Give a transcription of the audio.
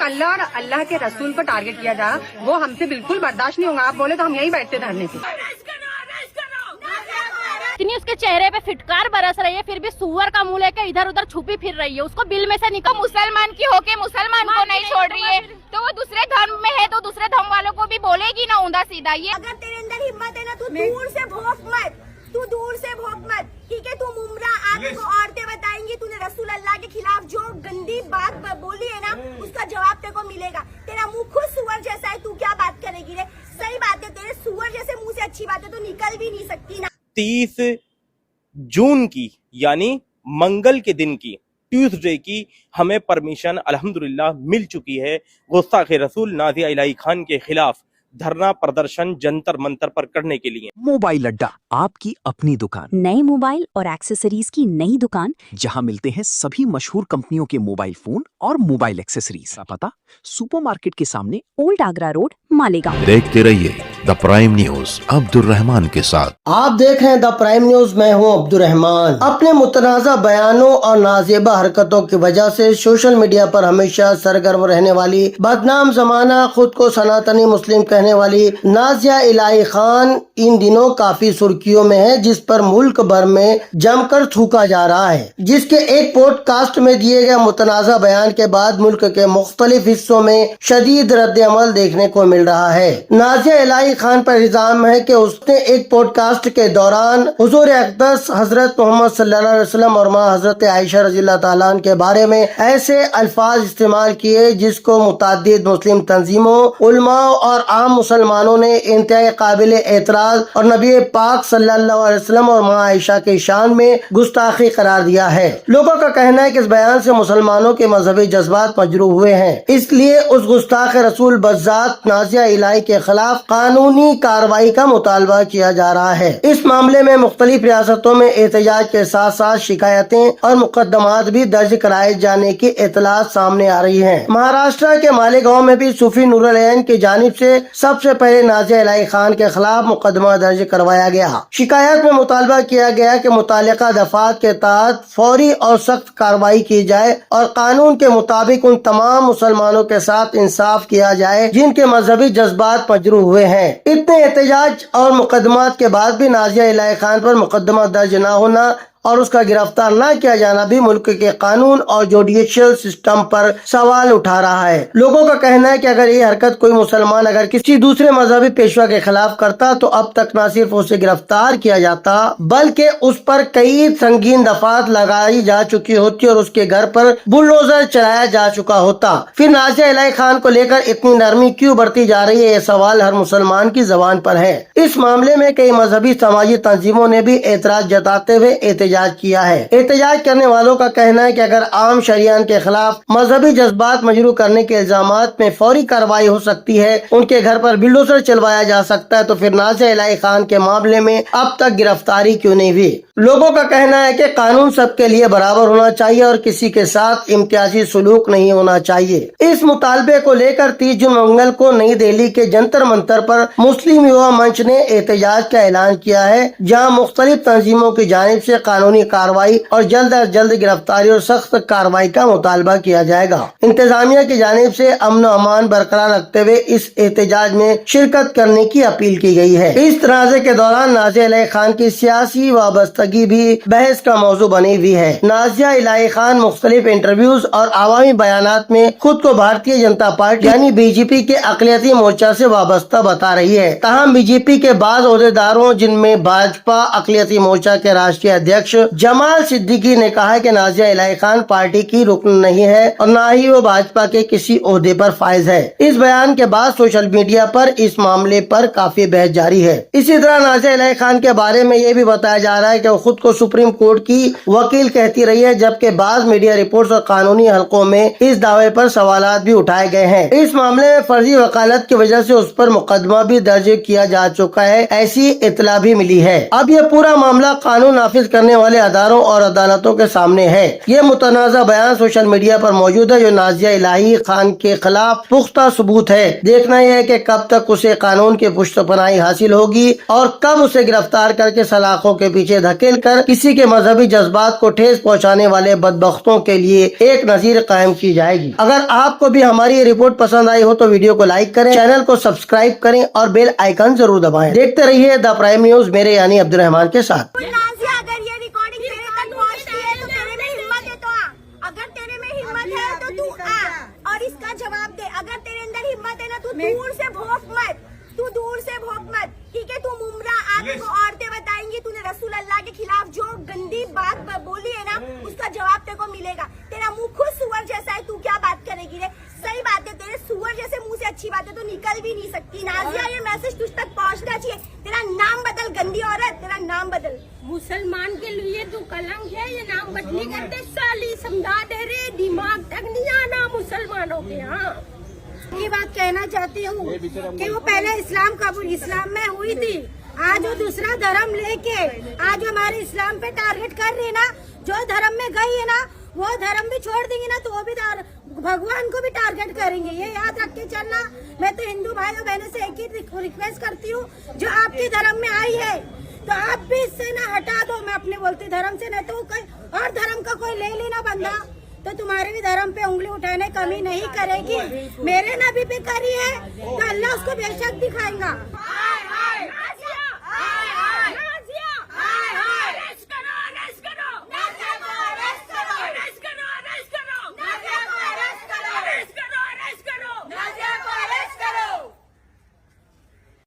अल्लाह और अल्लाह के रसूल को टारगेट किया जा, वो हमसे बिल्कुल बर्दाश्त नहीं होगा। आप बोले तो हम यहीं बैठते धरने पे। इतनी उसके चेहरे पे फिटकार बरस रही है, फिर भी सुअर का मुंह लेकर इधर उधर छुपी फिर रही है। उसको बिल में से निकल, मुसलमान की होके मुसलमान को नहीं छोड़ रही है, तो वो दूसरे धर्म में है तो दूसरे धर्म वालों को भी बोलेगी ना ऊंधा सीधा। ये अगर तेरे अंदर हिम्मत है ना, तू दूर से भौंक मत, तू दूर से भौंक मत, ठीक है? तू मुमरा आपको औरतें बताएंगी तूने रसूल अल्लाह के खिलाफ जो गंदी बात बोली है ना, उसका जवाब तेरे को मिलेगा। तेरा मुंह खुद सुअर जैसा है, तू क्या बात करेगी रे? सही बात है, तेरे सुअर जैसे मुंह से अच्छी बात है तो निकल भी नहीं सकती ना। 30 जून की यानी मंगल के दिन की, ट्यूसडे की हमें परमिशन अल्हम्दुलिल्लाह मिल चुकी है गुस्ताखे रसूल नाज़िया इलाही खान के खिलाफ धरना प्रदर्शन जंतर मंतर पर करने के लिए। मोबाइल अड्डा, आपकी अपनी दुकान, नए मोबाइल और एक्सेसरीज की नई दुकान, जहां मिलते हैं सभी मशहूर कंपनियों के मोबाइल फोन और मोबाइल एक्सेसरीज। पता सुपरमार्केट के सामने, ओल्ड आगरा रोड, मालेगांव। देखते रहिए the prime news Abdul Rahman के साथ। आप देख रहे हैं द प्राइम न्यूज, मैं हूं अब्दुल रहमान। अपने मुतनाज़ा बयानों और नाजेबा हरकतों की वजह से सोशल मीडिया पर हमेशा सरगर्म रहने वाली बदनाम जमाना खुद को सनातनी मुस्लिम कहने वाली नाज़िया इलाही खान इन दिनों काफी सुर्खियों में है, जिस पर मुल्क भर में जमकर थूका जा रहा है। जिसके एक पॉडकास्ट में दिए गए मुतनाज़ा बयान के बाद मुल्क के मुख्तलिफ हिस्सों में शदीद रद्द अमल देखने को मिल रहा है। नाज़िया इलाही खान पर इल्जाम है कि उसने एक पॉडकास्ट के दौरान हुजूर अक़दस हजरत मोहम्मद सल्लल्लाहु अलैहि वसल्लम और मां हजरत आयशा रज़ियल्लाहु ताला अन्हा के बारे में ऐसे अल्फाज इस्तेमाल किए जिसको मुताद्दिद मुस्लिम तंजीमों, उलमा और आम मुसलमानों ने इंतहाई काबिल एतराज और नबी पाक सल्लल्लाहु अलैहि वसल्लम और मां आयशा की शान में गुस्ताखी करार दिया है। लोगों का कहना है कि इस बयान से मुसलमानों के मजहबी जज्बात मजरूह हुए हैं, इसलिए उस गुस्ताख रसूल बज़ात नाज़िया इलाही के खिलाफ कानूनी कार्रवाई का मुतालबा किया जा रहा है। इस मामले में मुख्तलिफ रियासतों में एहतजाज के साथ साथ शिकायतें और मुकदमात भी दर्ज कराए जाने की इतलात सामने आ रही है। महाराष्ट्र के मालेगांव में भी सूफी नूरुल ऐन की जानिब से सबसे पहले नाज़िया इलाही खान के खिलाफ मुकदमा दर्ज करवाया गया। शिकायत में मुतालबा किया गया कि मुतालिका दफात के तहत फौरी और सख्त कार्रवाई की जाए और कानून के मुताबिक उन तमाम मुसलमानों के साथ इंसाफ किया जाए जिनके मजहबी जज्बात मजरूह हुए हैं। इतने एहतजाज और मुकदमात के बाद भी नाज़िया इलाही खान पर मुकदमा दर्ज न होना और उसका गिरफ्तार न किया जाना भी मुल्क के कानून और जुडिशियल सिस्टम पर सवाल उठा रहा है। लोगों का कहना है कि अगर ये हरकत कोई मुसलमान अगर किसी दूसरे मजहबी पेशवा के खिलाफ करता तो अब तक न सिर्फ उसे गिरफ्तार किया जाता बल्कि उस पर कई संगीन दफात लगाई जा चुकी होती और उसके घर पर बुलडोजर चलाया जा चुका होता। फिर नाज़िया इलाही खान को लेकर इतनी नरमी क्यों बरती जा रही है, ये सवाल हर मुसलमान की जबान पर है। इस मामले में कई मजहबी समाजी तंजीमों ने भी एतराज जताते हुए एहतजाज किया है। एहतजाज करने वालों का कहना है कि अगर आम शरियान के खिलाफ मजहबी जज्बात मजरूह करने के इल्जामात में फौरी कार्रवाई हो सकती है, उनके घर पर बुलडोजर चलवाया जा सकता है, तो फिर नाज़िया इलाही खान के मामले में अब तक गिरफ्तारी क्यों नहीं हुई? लोगों का कहना है कि कानून सबके लिए बराबर होना चाहिए और किसी के साथ इम्तियाजी सलूक नहीं होना चाहिए। इस मुतालबे को लेकर 30 जून मंगल को नई दिल्ली के जंतर मंतर पर मुस्लिम युवा मंच ने एहतजाज का ऐलान किया है, जहां मुख्तलिफ तंजीमों की जानिब से कानूनी कार्रवाई और जल्द अज जल्द गिरफ्तारी और सख्त कार्रवाई का मुतालबा किया जाएगा। इंतजामिया की जानिब से अमन अमान बरकरार रखते हुए इस एहतजाज में शिरकत करने की अपील की गई है। इस तनाज़े के दौरान नाज़िया इलाही खान की सियासी वाबस्तगी भी बहस का मौजू बनी हुई है। नाज़िया इलाही खान मुख्तलिफ इंटरव्यूज और आवामी बयानात में खुद को भारतीय जनता पार्टी यानी बीजेपी के अक़लियती मोर्चा से वाबस्ता बता रही है। तहम बीजेपी के बाद ओहदेदारों जिनमें भाजपा अक़लियती मोर्चा के राष्ट्रीय अध्यक्ष जमाल सिद्दीकी ने कहा है कि नाज़िया इलाही खान पार्टी की रुकन नहीं है और न ही वो भाजपा के किसी ओहदे पर फाइज है। इस बयान के बाद सोशल मीडिया पर इस मामले पर काफी बहस जारी है। इसी तरह नाज़िया इलाही खान के बारे में ये भी बताया जा रहा है कि वो खुद को सुप्रीम कोर्ट की वकील कहती रही है, जबकि बाद मीडिया रिपोर्ट्स और कानूनी हलकों में इस दावे पर सवालात भी उठाए गए हैं। इस मामले में फर्जी वकालत की वजह से उस पर मुकदमा भी दर्ज किया जा चुका है, ऐसी इतला भी मिली है। अब ये पूरा मामला कानून नाफिज करने वाले अदारों और अदालतों के सामने है। ये मुतनाज़ा बयान सोशल मीडिया पर मौजूद है जो नाज़िया इलाही खान के खिलाफ पुख्ता सबूत है। देखना यह है कि कब तक उसे कानून की पुष्टपनाही हासिल होगी और कब उसे गिरफ्तार करके सलाखों के पीछे धकेल धकेल कर किसी के मजहबी जज्बात को ठेस पहुंचाने वाले बदबख्तों के लिए एक नजीर कायम की जाएगी। अगर आपको भी हमारी ये रिपोर्ट पसंद आई हो तो वीडियो को लाइक करें, चैनल को सब्सक्राइब करें और बेल आइकन जरूर दबाएं। देखते रहिए द प्राइम न्यूज मेरे यानी अब्दुल रहमान के साथ। नाज़िया, अगर ये रिकॉर्डिंग तेरे तक पहुंचती है तो तेरे में हिम्मत है तो आ। अगर तेरे में हिम्मत है तो तू आ और इसका जवाब दे। अगर तेरे अंदर हिम्मत है ना, तू दूर से भौंक मत, तू दूर से भौंक मत, ठीक है? तू मुमरा आपको औरतें बताएंगी तूने रसूल अल्लाह के खिलाफ जो गंदी बात बोली है ना, उसका जवाब तेरे को मिलेगा। तेरा मुंह खुद सुअर जैसा है, तू क्या बात करेगी रे? सही बात है, तेरे सुअर जैसे मुंह से अच्छी बात है तो निकल भी नहीं सकती। नाज़िया, ये मैसेज तुझ तक पहुंचना चाहिए। तेरा नाम बदल, गंदी औरत, तेरा नाम बदल। मुसलमान के लिए तू कलंक है, ये नाम बदली करते साली, समझा दे रे, दिमाग तक नहीं आना मुसलमानों के। हाँ, ये बात कहना चाहती हूँ कि वो पहले इस्लाम में हुई थी, आज वो दूसरा धर्म लेके आज हमारे इस्लाम पे टारगेट कर रही है ना। जो धर्म में गई है ना, वो धर्म भी छोड़ देंगी ना तो वो भी भगवान को भी टारगेट करेंगे। ये याद रख के चलना। मैं तो हिंदू भाई और बहनों से एक ही रिक्वेस्ट करती हूँ, जो आपके धर्म में आई है तो आप भी इससे ना हटा दो। मैं अपने बोलती धर्म से, नहीं तो कोई और धर्म का कोई ले लेना बंदा तो तुम्हारे भी धर्म पे उंगली उठाने कमी नहीं करेगी। मेरे नबी पे करी है तो अल्लाह उसको बेशक दिखाएगा।